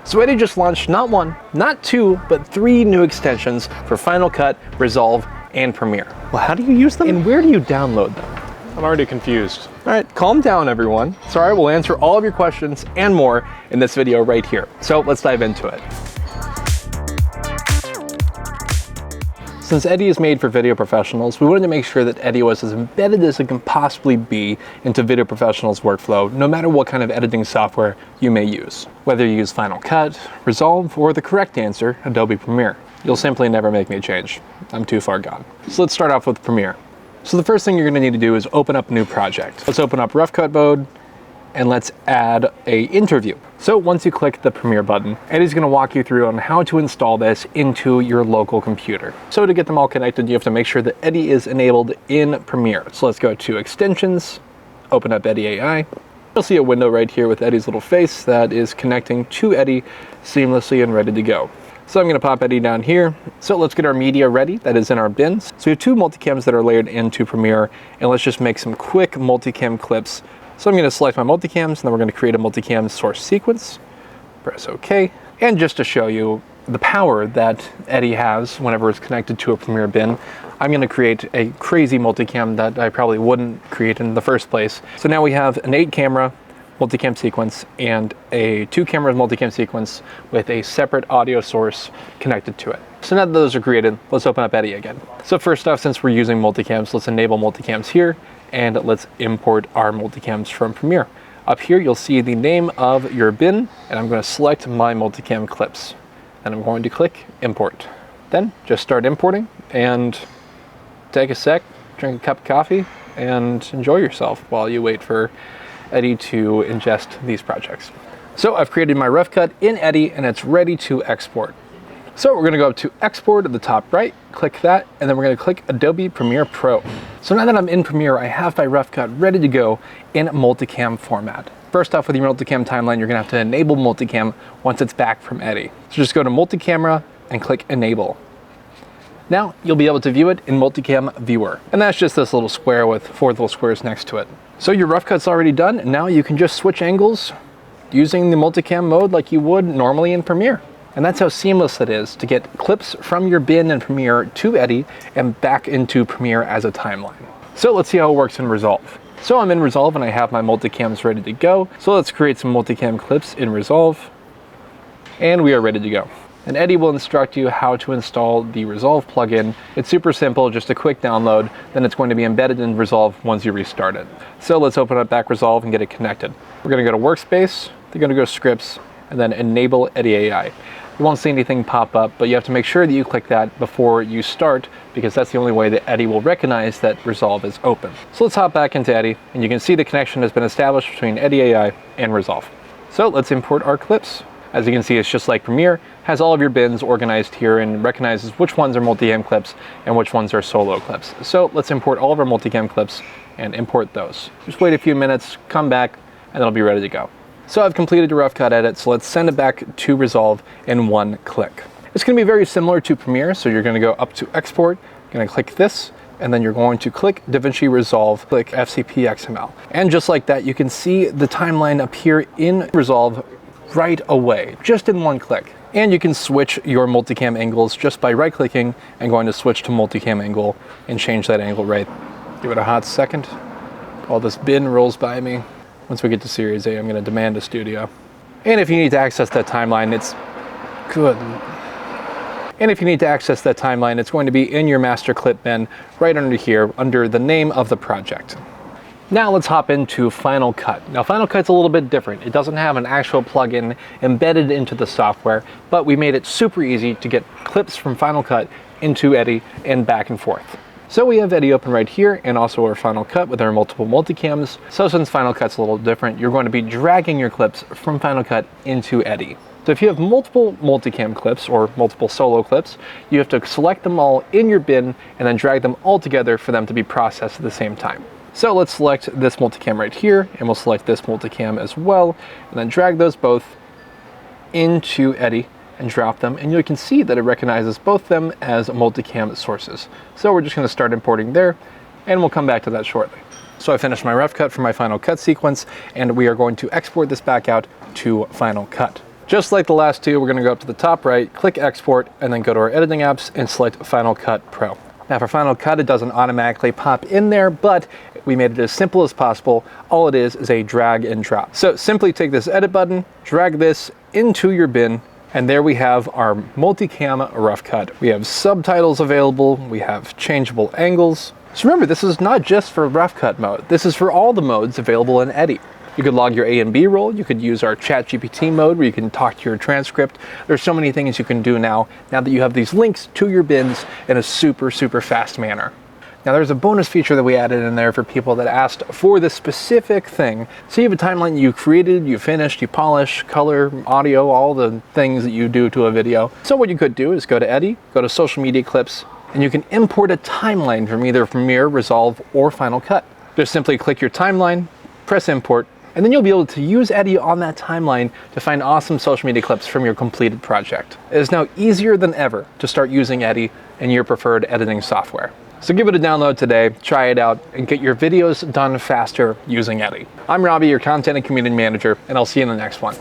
So Eddie just launched not one, not two, but 3 new extensions for Final Cut, Resolve, and Premiere. Well, how do you use them and where do you download them? I'm already confused. All right, calm down everyone. Sorry, we'll answer all of your questions and more in this video right here. So let's dive into it. Since Eddie is made for video professionals, we wanted to make sure that Eddie was as embedded as it can possibly be into video professionals' workflow, no matter what kind of editing software you may use. Whether you use Final Cut, Resolve, or the correct answer, Adobe Premiere. You'll simply never make me change. I'm too far gone. So let's start off with Premiere. So the first thing you're gonna need to do is open up a new project. Let's open up Rough Cut mode, and let's add a interview. So once you click the Premiere button, Eddie's gonna walk you through on how to install this into your local computer. So to get them all connected, you have to make sure that Eddie is enabled in Premiere. So let's go to Extensions, open up EddieU. You'll see a window right here with Eddie's little face that is connecting to Eddie seamlessly and ready to go. So I'm gonna pop Eddie down here. So let's get our media ready that is in our bins. So we have 2 multicams that are layered into Premiere, and let's just make some quick multicam clips. So I'm gonna select my multicams, and then we're gonna create a multicam source sequence. Press OK. And just to show you the power that Eddie has whenever it's connected to a Premiere bin, I'm gonna create a crazy multicam that I probably wouldn't create in the first place. So now we have an 8-camera multicam sequence and a 2-camera multicam sequence with a separate audio source connected to it. So now that those are created, let's open up Eddie again. So first off, since we're using multicams, let's enable multicams here, and let's import our multicams from Premiere. Up here, you'll see the name of your bin, and I'm going to select my multicam clips. And I'm going to click Import. Then just start importing and take a sec, drink a cup of coffee, and enjoy yourself while you wait for Eddie to ingest these projects. So I've created my rough cut in Eddie, and it's ready to export. So we're gonna go up to Export at the top right, click that, and then we're gonna click Adobe Premiere Pro. So now that I'm in Premiere, I have my rough cut ready to go in multicam format. First off, with your multicam timeline, you're gonna have to enable multicam once it's back from Eddie. So just go to Multicamera and click Enable. Now you'll be able to view it in Multicam Viewer. And that's just this little square with 4 little squares next to it. So your rough cut's already done, and now you can just switch angles using the multicam mode like you would normally in Premiere. And that's how seamless it is to get clips from your bin in Premiere to Eddie and back into Premiere as a timeline. So let's see how it works in Resolve. So I'm in Resolve and I have my multicams ready to go. So let's create some multicam clips in Resolve. And we are ready to go. And Eddie will instruct you how to install the Resolve plugin. It's super simple, just a quick download, then it's going to be embedded in Resolve once you restart it. So let's open up back Resolve and get it connected. We're gonna go to Workspace, they're gonna go Scripts, and then Enable EddieU. You won't see anything pop up, but you have to make sure that you click that before you start, because that's the only way that Eddie will recognize that Resolve is open. So let's hop back into Eddie, and you can see the connection has been established between EddieU and Resolve. So let's import our clips. As you can see, it's just like Premiere, has all of your bins organized here and recognizes which ones are multicam clips and which ones are solo clips. So let's import all of our multicam clips and import those. Just wait a few minutes, come back, and it'll be ready to go. So I've completed a rough cut edit, so let's send it back to Resolve in 1 click. It's gonna be very similar to Premiere, so you're gonna go up to Export, you're gonna click this, and then you're going to click DaVinci Resolve, click FCP XML. And just like that, you can see the timeline appear in Resolve right away, just in 1 click. And you can switch your multicam angles just by right-clicking and going to switch to multicam angle and change that angle right. Give it a hot second while this bin rolls by me. Once we get to Series A, I'm gonna demand a studio. And if you need to access that timeline, it's good. And if you need to access that timeline, it's going to be in your master clip bin right under here, under the name of the project. Now let's hop into Final Cut. Now Final Cut's a little bit different. It doesn't have an actual plugin embedded into the software, but we made it super easy to get clips from Final Cut into Eddie and back and forth. So we have Eddie open right here, and also our Final Cut with our multiple multicams. So since Final Cut's a little different, you're going to be dragging your clips from Final Cut into Eddie. So if you have multiple multicam clips or multiple solo clips, you have to select them all in your bin and then drag them all together for them to be processed at the same time. So let's select this multicam right here, and we'll select this multicam as well, and then drag those both into Eddie and drop them, and you can see that it recognizes both them as multicam sources. So we're just going to start importing there, and we'll come back to that shortly. So I finished my rough cut for my Final Cut sequence, and we are going to export this back out to Final Cut. Just like the last two, we're going to go up to the top right, click export, and then go to our editing apps and select Final Cut Pro. Now for Final Cut, it doesn't automatically pop in there, but we made it as simple as possible. All it is a drag and drop. So simply take this edit button, drag this into your bin, and there we have our multicam rough cut. We have subtitles available, we have changeable angles. So remember, this is not just for rough cut mode. This is for all the modes available in Eddie. You could log your A and B roll, you could use our ChatGPT mode where you can talk to your transcript. There's so many things you can do now that you have these links to your bins in a super fast manner. Now there's a bonus feature that we added in there for people that asked for this specific thing. So you have a timeline you created, you finished, you polish, color, audio, all the things that you do to a video. So what you could do is go to Eddie, go to social media clips, and you can import a timeline from either Premiere, Resolve, or Final Cut. Just simply click your timeline, press import, and then you'll be able to use Eddie on that timeline to find awesome social media clips from your completed project. It is now easier than ever to start using Eddie in your preferred editing software. So give it a download today, try it out, and get your videos done faster using Eddie. I'm Robbie, your content and community manager, and I'll see you in the next one.